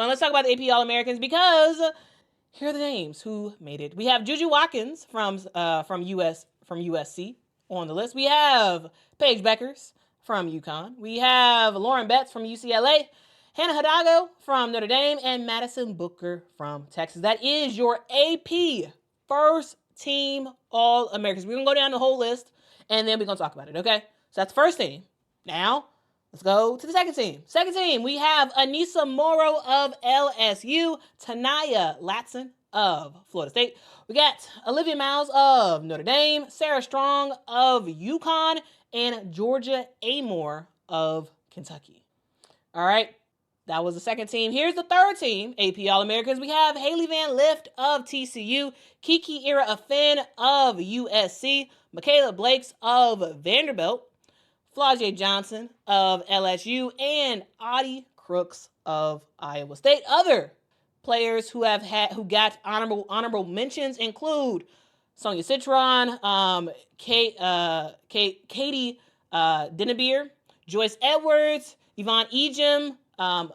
And let's talk about the AP All-Americans because here are the names who made it. We have Juju Watkins from USC on the list. We have Paige Beckers from UConn. We have Lauren Betts from UCLA, Hannah Hidalgo from Notre Dame, and Madison Booker from Texas. That is your AP first team All-Americans. We're going to go down the whole list, and then we're going to talk about it, okay? So that's the first team. Now, let's go to the second team. Second team, we have Anissa Morrow of LSU, Tanaya Latson of Florida State. We got Olivia Miles of Notre Dame, Sarah Strong of UConn, and Georgia Amore of Kentucky. All right, that was the second team. Here's the third team, AP All-Americans. We have Haley Van Lift of TCU, Kiki Ira-Affin of USC, Michaela Blakes of Vanderbilt, Flau'jae Johnson of LSU, and Audie Crooks of Iowa State. Other players who got honorable mentions include Sonia Citron, Katie Dennebier, Joyce Edwards, Yvonne Ejim,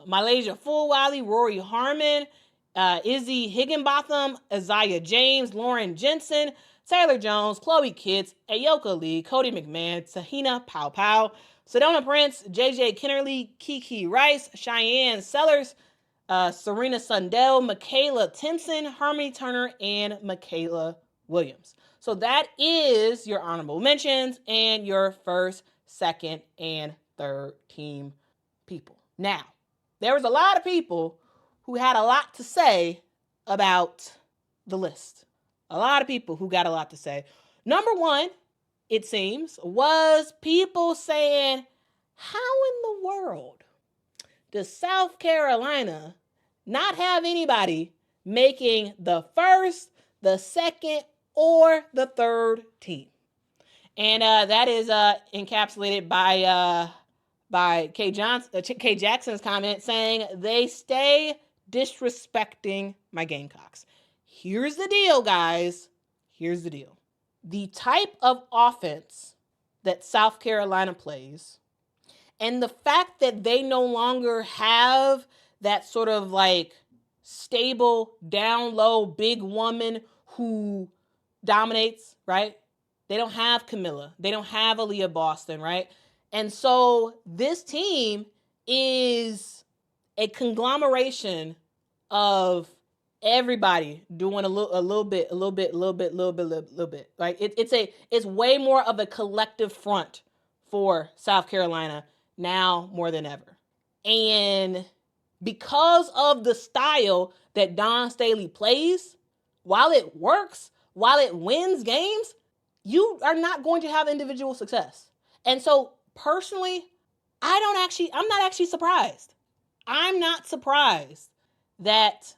Malaysia Fulwiley, Rory Harmon, Izzy Higginbotham, Isaiah James, Lauren Jensen, Taylor Jones, Chloe Kitts, Ayoka Lee, Cody McMahon, Tahina Pow Pow, Sedona Prince, JJ Kennerly, Kiki Rice, Cheyenne Sellers, Serena Sundell, Michaela Timpson, Harmony Turner, and Michaela Williams. So that is your honorable mentions and your first, second, and third team people. Now, there was a lot of people who had a lot to say about the list. A lot of people who got a lot to say. Number one, it seems, was people saying, how in the world does South Carolina not have anybody making the first, the second, or the third team? And that is encapsulated by Kay Jackson's comment saying, they stay disrespecting my Gamecocks. Here's the deal, guys. Here's the deal. The type of offense that South Carolina plays and the fact that they no longer have that sort of like stable, down low, big woman who dominates, right? They don't have Camilla. They don't have Aaliyah Boston, right? And so this team is a conglomeration of everybody doing a little bit. Like it's way more of a collective front for South Carolina now more than ever. And because of the style that Dawn Staley plays, while it works, while it wins games, you are not going to have individual success. And so personally, I'm not actually surprised. I'm not surprised that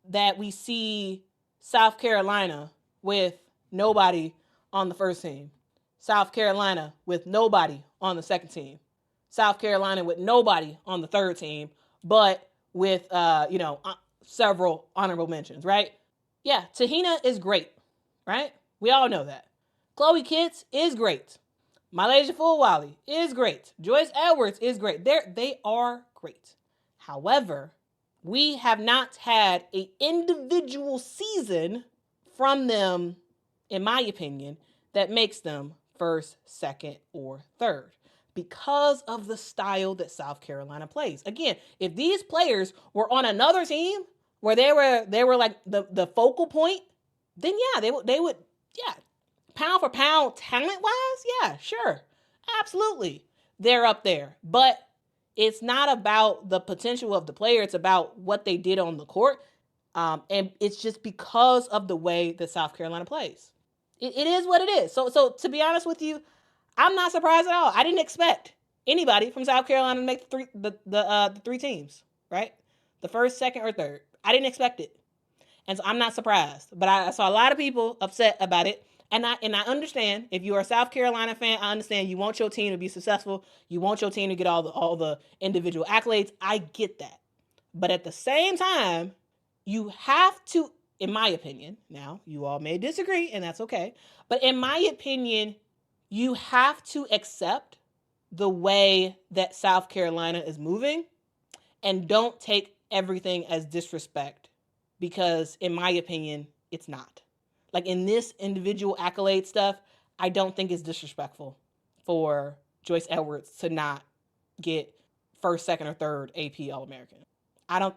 that we see South Carolina with nobody on the first team, South Carolina with nobody on the second team, South Carolina with nobody on the third team, but with several honorable mentions, right? Yeah, Tahina is great, right? We all know that. Chloe Kitts is great. Malaysia Fulwiley is great. Joyce Edwards is great. They are great. However, we have not had an individual season from them, in my opinion, that makes them first, second, or third because of the style that South Carolina plays. Again, if these players were on another team where they were like the focal point, then yeah, they would pound for pound, talent-wise, yeah, sure, absolutely, they're up there. But it's not about the potential of the player. It's about what they did on the court. And it's just because of the way that South Carolina plays. It is what it is. So to be honest with you, I'm not surprised at all. I didn't expect anybody from South Carolina to make the three teams, right? The first, second, or third. I didn't expect it. And so I'm not surprised. But I saw a lot of people upset about it. And I understand, if you're a South Carolina fan, I understand you want your team to be successful. You want your team to get all the individual accolades. I get that. But at the same time, you have to, in my opinion, now you all may disagree, and that's okay. But in my opinion, you have to accept the way that South Carolina is moving And don't take everything as disrespect, because in my opinion, it's not. Like in this individual accolade stuff, I don't think it's disrespectful for Joyce Edwards to not get first, second, or third AP All-American.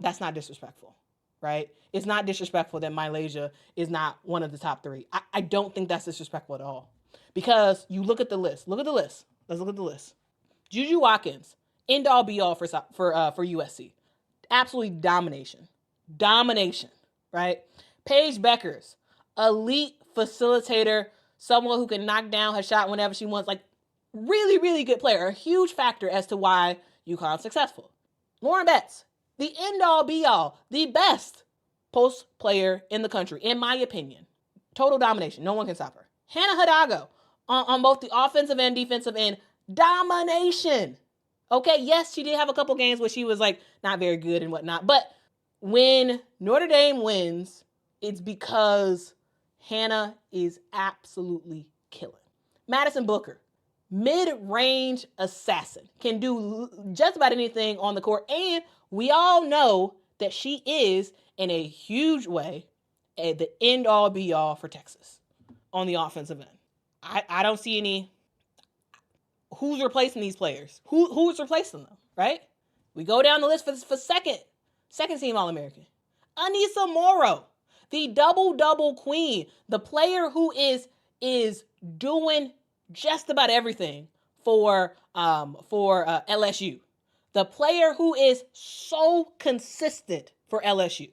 That's not disrespectful, right? It's not disrespectful that Mylasia is not one of the top three. I don't think that's disrespectful at all. Because you look at the list. Look at the list. Let's look at the list. Juju Watkins, end all be all for USC. Absolutely domination. Domination, right? Paige Beckers, elite facilitator, someone who can knock down her shot whenever she wants. Like, really, really good player. A huge factor as to why UConn's successful. Lauren Betts, the end all be all, the best post player in the country, in my opinion. Total domination. No one can stop her. Hannah Hidalgo, on both the offensive and defensive end, domination. Okay, yes, she did have a couple games where she was like not very good and whatnot, but when Notre Dame wins, it's because Hannah is absolutely killing. Madison Booker, mid-range assassin, can do just about anything on the court, and we all know that she is, in a huge way, the end-all be-all for Texas on the offensive end. I don't see any. Who's replacing these players? Who's replacing them, right? We go down the list for second team All-American. Anissa Morrow, the double queen, the player who is doing just about everything for LSU. The player who is so consistent for LSU.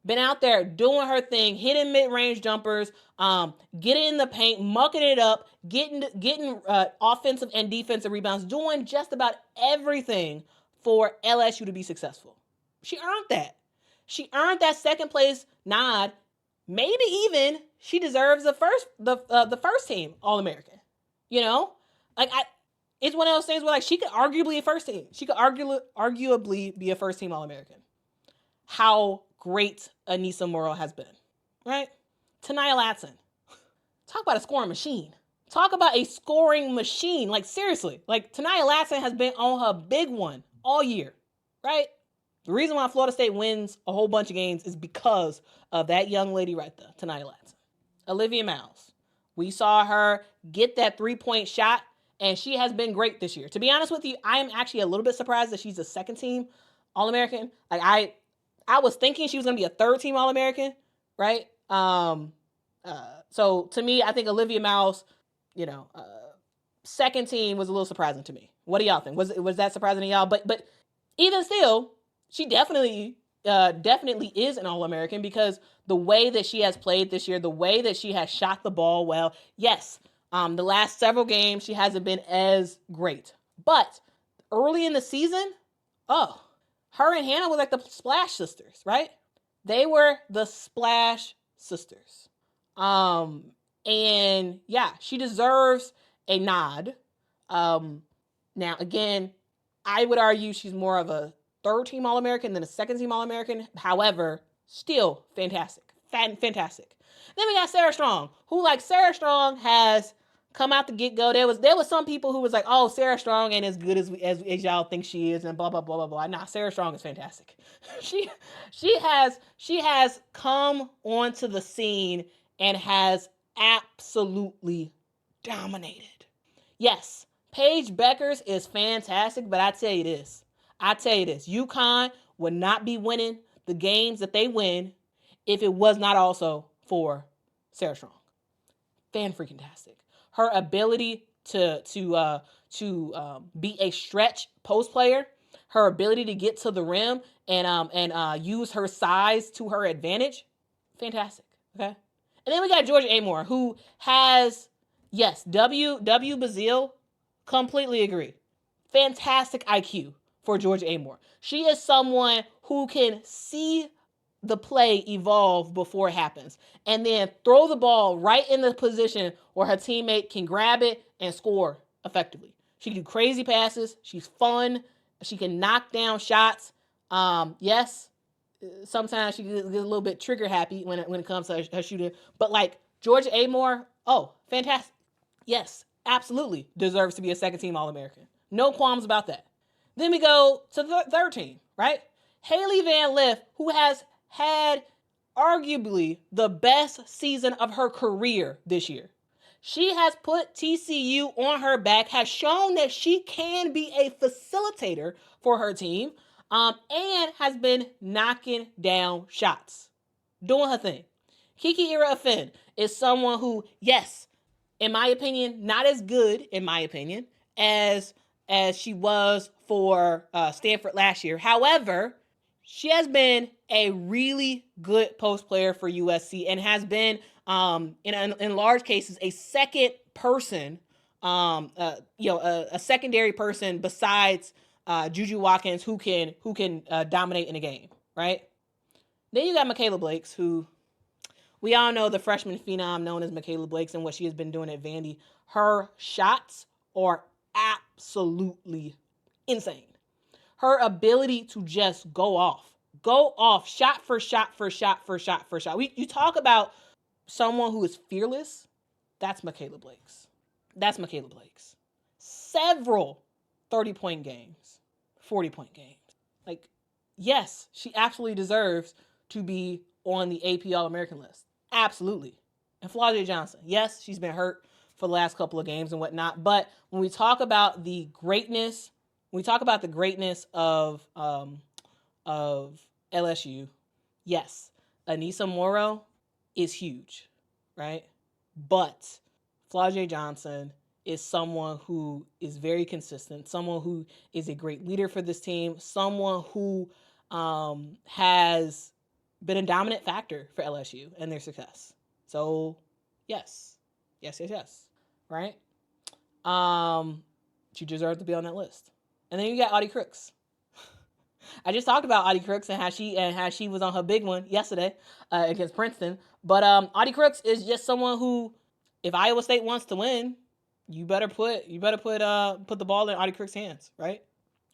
Been out there doing her thing, hitting mid-range jumpers, getting in the paint, mucking it up, getting offensive and defensive rebounds, doing just about everything for LSU to be successful. She earned that. She earned that second place nod. Maybe even she deserves the first team All-American. You know, it's one of those things where like she could arguably a first team. She could arguably be a first team All-American. How great Anissa Morrow has been, right? Tania Latson. Talk about a scoring machine. Talk about a scoring machine. Like, seriously. Like, Tania Latson has been on her big one all year, right? The reason why Florida State wins a whole bunch of games is because of that young lady right there, Tania Latson. Olivia Miles. We saw her get that three-point shot, and she has been great this year. To be honest with you, I am actually a little bit surprised that she's a second team All-American. Like, I was thinking she was going to be a third team All-American, right? So to me, I think Olivia Miles, second team was a little surprising to me. What do y'all think? Was that surprising to y'all? But even still, she definitely is an All-American because the way that she has played this year, the way that she has shot the ball well, yes, the last several games she hasn't been as great. But early in the season, her and Hannah were like the Splash Sisters, right? They were the Splash Sisters. And yeah, she deserves a nod. Now, again, I would argue she's more of a third team All-American than a second team All-American. However, still fantastic. Fantastic. Then we got Sarah Strong, who, like, Sarah Strong has come out the get-go. There was some people who was like, oh, Sarah Strong ain't as good as y'all think she is, and blah, blah, blah, blah, blah. Nah, Sarah Strong is fantastic. She has come onto the scene and has absolutely dominated. Yes, Paige Beckers is fantastic, but I tell you this, UConn would not be winning the games that they win if it was not also for Sarah Strong. Fan-freaking-tastic. Her ability to be a stretch post player, her ability to get to the rim and use her size to her advantage, fantastic. Okay, and then we got Georgia Amore, who has, yes, W. Bazile, completely agree. Fantastic IQ for Georgia Amore. She is someone who can see the play evolve before it happens and then throw the ball right in the position where her teammate can grab it and score effectively. She can do crazy passes. She's fun. She can knock down shots. Yes, sometimes she gets a little bit trigger happy when it comes to her shooting. But like Georgia Amore, fantastic. Yes, absolutely deserves to be a second team All-American. No qualms about that. Then we go to the third team, right? Hailey Van Lith, who has had arguably the best season of her career this year. She has put TCU on her back, has shown that she can be a facilitator for her team, and has been knocking down shots, doing her thing. Kiki Ira-Finn is someone who, yes, in my opinion, not as good, in my opinion, as she was for Stanford last year. However, she has been a really good post player for USC and has been, in large cases, a second person, a secondary person besides Juju Watkins who can dominate in a game, right? Then you got Michaela Blakes, who we all know the freshman phenom known as Michaela Blakes and what she has been doing at Vandy. Her shots are absolutely insane. Her ability to just go off, shot for shot. You talk about someone who is fearless. That's Michaela Blakes. Several 30-point games, 40-point games. Like, yes, she absolutely deserves to be on the AP All-American list. Absolutely. And Flau'jae Johnson, yes, she's been hurt for the last couple of games and whatnot. But when we talk about the greatness, of LSU, yes, Anissa Morrow is huge, right? But Flau'jae Johnson is someone who is very consistent, someone who is a great leader for this team, someone who has been a dominant factor for LSU and their success. So, yes, right? She deserves to be on that list. And then you got Audie Crooks. I just talked about Audie Crooks and how she was on her big one yesterday against Princeton. But Audie Crooks is just someone who, if Iowa State wants to win, you better put the ball in Audie Crooks' hands, right?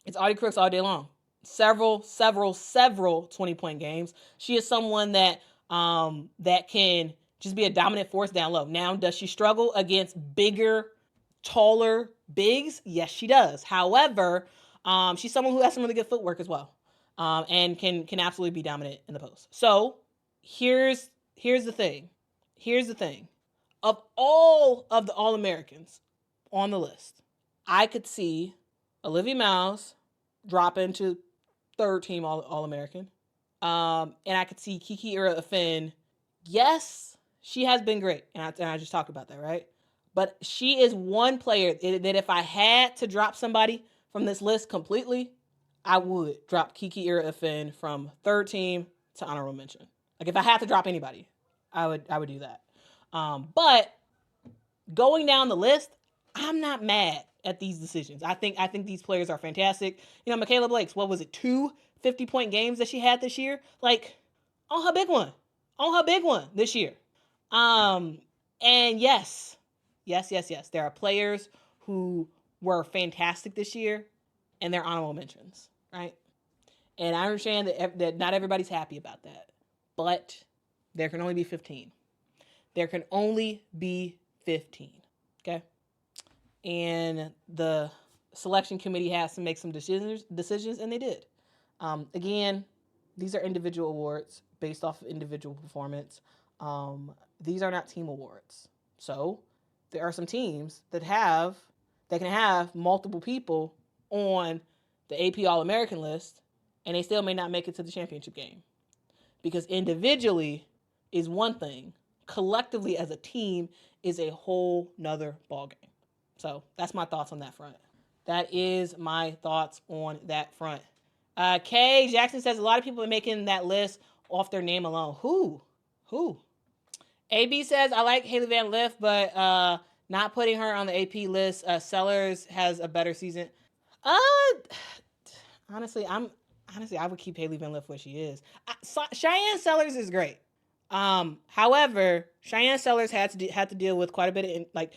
It's Audie Crooks all day long. Several 20-point games. She is someone that can just be a dominant force down low. Now, does she struggle against bigger, taller bigs? Yes, she does. However, she's someone who has some really good footwork as well, and can absolutely be dominant in the post. So here's the thing. Of all of the All-Americans on the list, I could see Olivia Miles drop into third team All-American. And I could see Kiki Ira-Finn. Yes, she has been great. And I just talked about that, right? But she is one player that if I had to drop somebody from this list completely, I would drop Kiki Ira-Finn from third team to honorable mention. Like, if I had to drop anybody, I would do that. But going down the list, I'm not mad at these decisions. I think these players are fantastic. You know, Michaela Blakes, what was it, 2 50-point games that she had this year? Like, on her big one this year. And yes, there are players who were fantastic this year, and they're honorable mentions, right? And I understand that not everybody's happy about that, but there can only be 15. Okay? And the selection committee has to make some decisions, and they did. Again, these are individual awards based off of individual performance. These are not team awards. So there are some teams that can have multiple people on the AP All-American list, and they still may not make it to the championship game. Because individually is one thing. Collectively as a team is a whole nother ballgame. So that's my thoughts on that front. That is my thoughts on that front. Kay Jackson says a lot of people are making that list off their name alone. Who? AB says, I like Hailey Van Lith, but not putting her on the AP list. Sellers has a better season. Honestly, I would keep Hailey Van Lith where she is. Cheyenne Sellers is great. However, Cheyenne Sellers had to deal with quite a bit of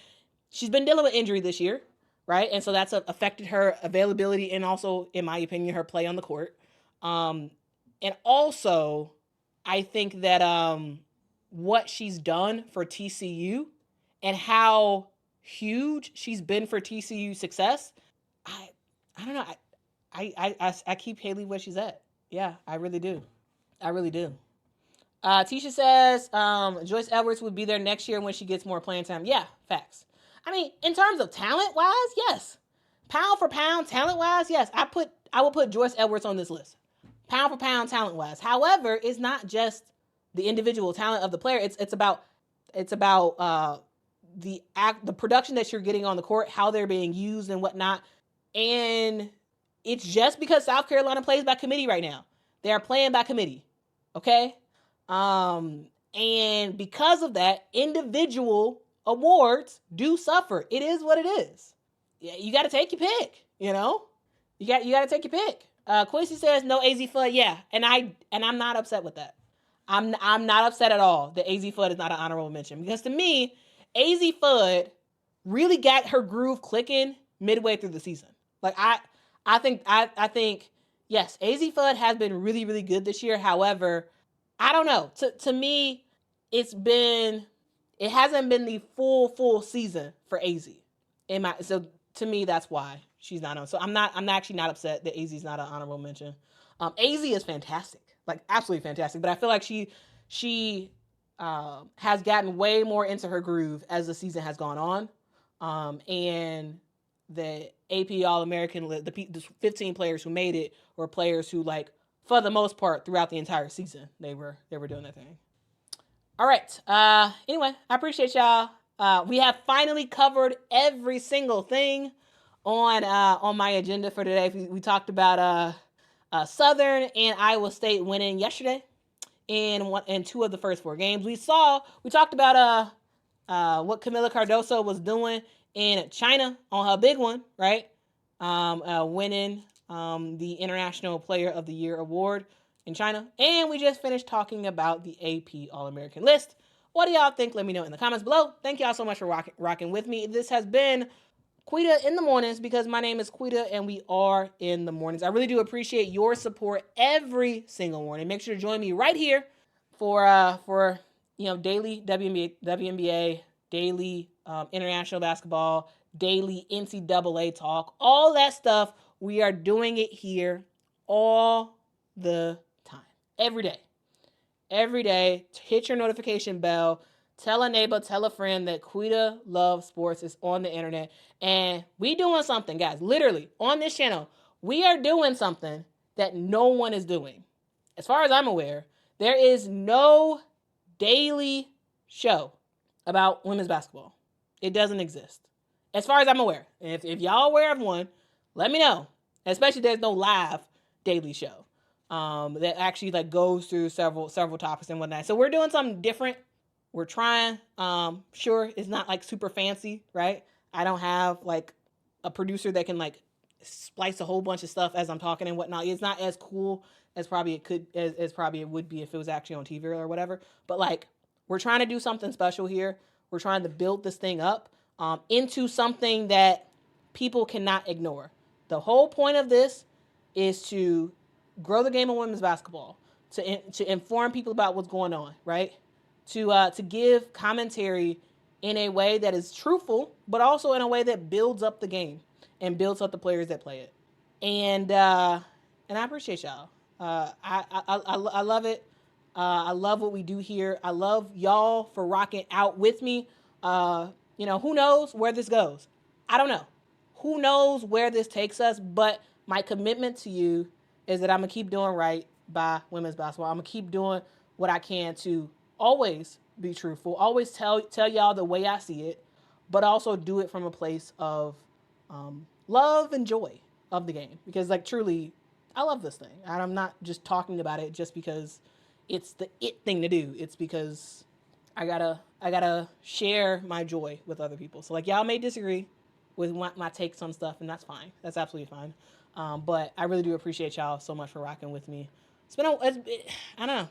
she's been dealing with injury this year, right? And so that's affected her availability and also, in my opinion, her play on the court. And also, I think that what she's done for TCU and how huge she's been for TCU success, I don't know. I keep Hailey where she's at. Yeah, I really do. I really do. Tisha says Joyce Edwards would be there next year when she gets more playing time. Yeah, facts. I mean, in terms of talent wise, yes. Pound for pound, talent wise, yes. I will put Joyce Edwards on this list. Pound for pound, talent wise. However, it's not just the individual talent of the player. It's about the production that you're getting on the court, how they're being used and whatnot. And it's just because South Carolina plays by committee right now. They are playing by committee. Okay? And because of that, individual awards do suffer. It is what it is. You got to take your pick, you know? You got to take your pick. Quincy says no AZ Fudd. Yeah, and I'm not upset with that. I'm not upset at all that AZ Fudd is not an honorable mention, because to me, AZ Fudd really got her groove clicking midway through the season. Like I think yes, AZ Fudd has been really, really good this year. However, I don't know. To me, it hasn't been the full season for AZ. So to me, that's why she's not on. So I'm actually not upset that AZ is not an honorable mention. AZ is fantastic, like absolutely fantastic. But I feel like she has gotten way more into her groove as the season has gone on. And the AP All-American, the 15 players who made it were players who, like, for the most part, throughout the entire season, they were doing their thing. All right. Anyway, I appreciate y'all. We have finally covered every single thing on my agenda for today. We talked about Southern and Iowa State winning yesterday in two of the first four games. We talked about what Camila Cardoso was doing in China on her big one, right? Winning the International Player of the Year award in China. And we just finished talking about the AP All-American list. What do y'all think? Let me know in the comments below. Thank y'all so much for rocking with me. This has been Quita in the Mornings, because my name is Quita and we are in the mornings. I really do appreciate your support every single morning. Make sure to join me right here for daily WNBA, daily international basketball, daily NCAA talk, all that stuff. We are doing it here all the time, every day. Hit your notification bell. Tell a neighbor, tell a friend that Quita Loves Sports is on the internet. And we doing something, guys. Literally, on this channel, we are doing something that no one is doing. As far as I'm aware, there is no daily show about women's basketball. It doesn't exist. As far as I'm aware. If y'all aware of one, let me know. Especially there's no live daily show that actually like goes through several topics and whatnot. So we're doing something different. We're trying. Sure, it's not like super fancy, right? I don't have like a producer that can like splice a whole bunch of stuff as I'm talking and whatnot. It's not as cool as probably it would be if it was actually on TV or whatever. But like, we're trying to do something special here. We're trying to build this thing up into something that people cannot ignore. The whole point of this is to grow the game of women's basketball, to inform people about what's going on, right? To give commentary in a way that is truthful, but also in a way that builds up the game and builds up the players that play it. And I appreciate y'all. I love it. I love what we do here. I love y'all for rocking out with me. Who knows where this goes? I don't know. Who knows where this takes us? But my commitment to you is that I'm going to keep doing right by women's basketball. I'm going to keep doing what I can to always be truthful, always tell y'all the way I see it, but also do it from a place of love and joy of the game. Because like truly, I love this thing. And I'm not just talking about it just because it's the thing to do. It's because I gotta share my joy with other people. So like y'all may disagree with my takes on stuff, and that's fine. That's absolutely fine. But I really do appreciate y'all so much for rocking with me. I don't know.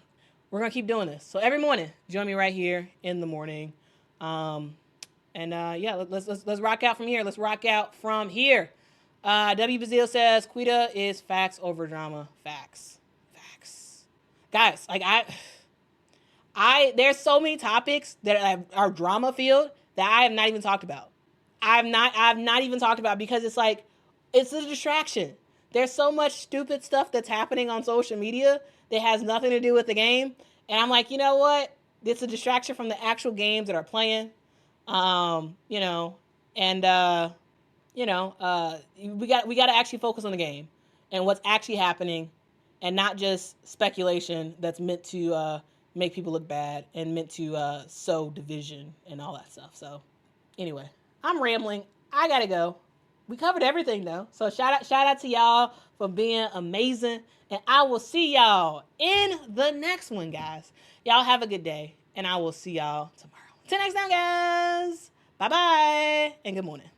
We're going to keep doing this. So every morning, join me right here in the morning. Let's rock out from here. Let's rock out from here. W. Bazile says, Quita is facts over drama. Facts. Guys, like there's so many topics that are drama filled that I have not even talked about. I've not even talked about because it's like, it's a distraction. There's so much stupid stuff that's happening on social media that has nothing to do with the game. And I'm like, you know what? It's a distraction from the actual games that are playing. You know, and we got to actually focus on the game and what's actually happening, and not just speculation that's meant to make people look bad and meant to sow division and all that stuff. So anyway, I'm rambling. I gotta go. We covered everything though. So shout out to y'all for being amazing. And I will see y'all in the next one, guys. Y'all have a good day. And I will see y'all tomorrow. Till next time, guys. Bye-bye. And good morning.